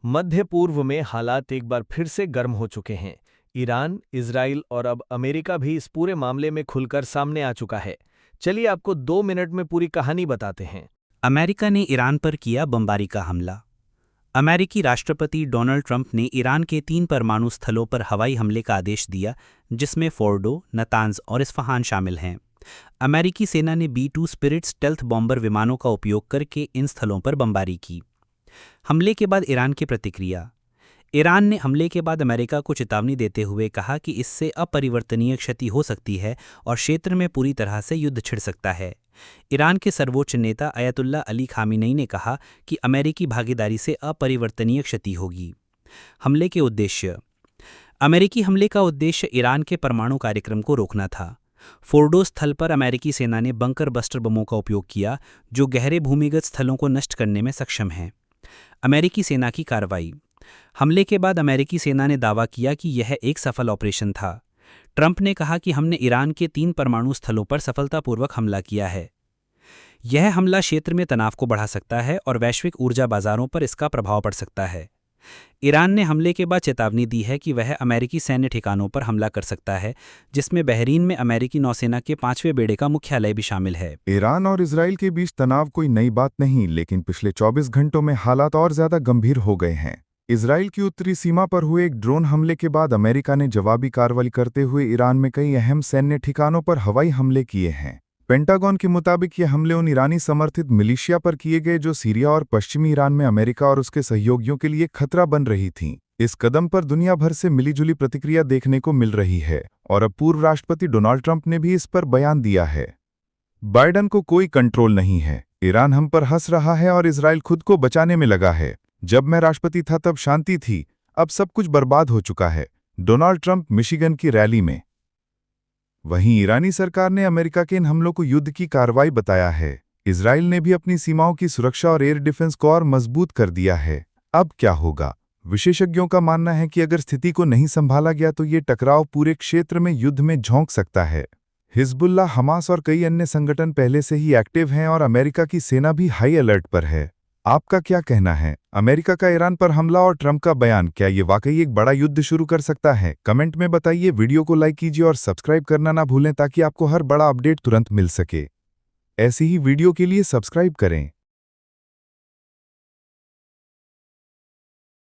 मध्य पूर्व में हालात एक बार फिर से गर्म हो चुके हैं। ईरान, इजराइल और अब अमेरिका भी इस पूरे मामले में खुलकर सामने आ चुका है। चलिए आपको 2 मिनट में पूरी कहानी बताते हैं। अमेरिका ने ईरान पर किया बमबारी का हमला। अमेरिकी राष्ट्रपति डोनाल्ड ट्रंप ने ईरान के 3 परमाणु स्थलों पर हवाई हमले का आदेश दिया, जिसमें फोर्डो, नतांज और इस्फहान शामिल हैं। अमेरिकी सेना ने B-2 स्पिरिट स्टेल्थ बॉम्बर विमानों का उपयोग करके इन स्थलों पर बमबारी की। हमले के बाद ईरान की प्रतिक्रिया। ईरान ने हमले के बाद अमेरिका को चेतावनी देते हुए कहा कि इससे अपरिवर्तनीय क्षति हो सकती है और क्षेत्र में पूरी तरह से युद्ध छिड़ सकता है। ईरान के सर्वोच्च नेता अयतुल्ला अली खामेनेई ने कहा कि अमेरिकी भागीदारी से अपरिवर्तनीय क्षति होगी। हमले के उद्देश्य। अमेरिकी हमले का उद्देश्य ईरान के परमाणु कार्यक्रम को रोकना था। फोर्डो स्थल पर अमेरिकी सेना ने बंकर बस्टर बमों का उपयोग किया, जो गहरे भूमिगत स्थलों को नष्ट करने में सक्षम हैं। अमेरिकी सेना की कार्रवाई। हमले के बाद अमेरिकी सेना ने दावा किया कि यह एक सफल ऑपरेशन था। ट्रंप ने कहा कि हमने ईरान के 3 परमाणु स्थलों पर सफलतापूर्वक हमला किया है। यह हमला क्षेत्र में तनाव को बढ़ा सकता है और वैश्विक ऊर्जा बाजारों पर इसका प्रभाव पड़ सकता है। ईरान ने हमले के बाद चेतावनी दी है कि वह अमेरिकी सैन्य ठिकानों पर हमला कर सकता है, जिसमें बहरीन में अमेरिकी नौसेना के 5वें बेड़े का मुख्यालय भी शामिल है। ईरान और इजराइल के बीच तनाव कोई नई बात नहीं, लेकिन पिछले 24 घंटों में हालात और ज्यादा गंभीर हो गए हैं। इजराइल की उत्तरी सीमा पर हुए एक ड्रोन हमले के बाद अमेरिका ने जवाबी कार्रवाई करते हुए ईरान में कई अहम सैन्य ठिकानों पर हवाई हमले किए हैं। पेंटागन के मुताबिक ये हमले उन ईरानी समर्थित मिलिशिया पर किए गए जो सीरिया और पश्चिमी ईरान में अमेरिका और उसके सहयोगियों के लिए खतरा बन रही थीं। इस कदम पर दुनिया भर से मिलीजुली प्रतिक्रिया देखने को मिल रही है और अब पूर्व राष्ट्रपति डोनाल्ड ट्रंप ने भी इस पर बयान दिया है। बाइडन को कोई कंट्रोल नहीं है। ईरान हम पर हंस रहा है और इजराइल खुद को बचाने में लगा है। जब मैं राष्ट्रपति था तब शांति थी, अब सब कुछ बर्बाद हो चुका है। डोनाल्ड ट्रंप मिशिगन की रैली में। वहीं ईरानी सरकार ने अमेरिका के इन हमलों को युद्ध की कार्रवाई बताया है। इजराइल ने भी अपनी सीमाओं की सुरक्षा और एयर डिफेंस को और मजबूत कर दिया है। अब क्या होगा? विशेषज्ञों का मानना है कि अगर स्थिति को नहीं संभाला गया तो ये टकराव पूरे क्षेत्र में युद्ध में झोंक सकता है। हिजबुल्लाह, हमास और कई अन्य संगठन पहले से ही एक्टिव हैं और अमेरिका की सेना भी हाई अलर्ट पर है। आपका क्या कहना है? अमेरिका का ईरान पर हमला और ट्रंप का बयान, क्या ये वाकई एक बड़ा युद्ध शुरू कर सकता है? कमेंट में बताइए। वीडियो को लाइक कीजिए और सब्सक्राइब करना ना भूलें ताकि आपको हर बड़ा अपडेट तुरंत मिल सके। ऐसी ही वीडियो के लिए सब्सक्राइब करें।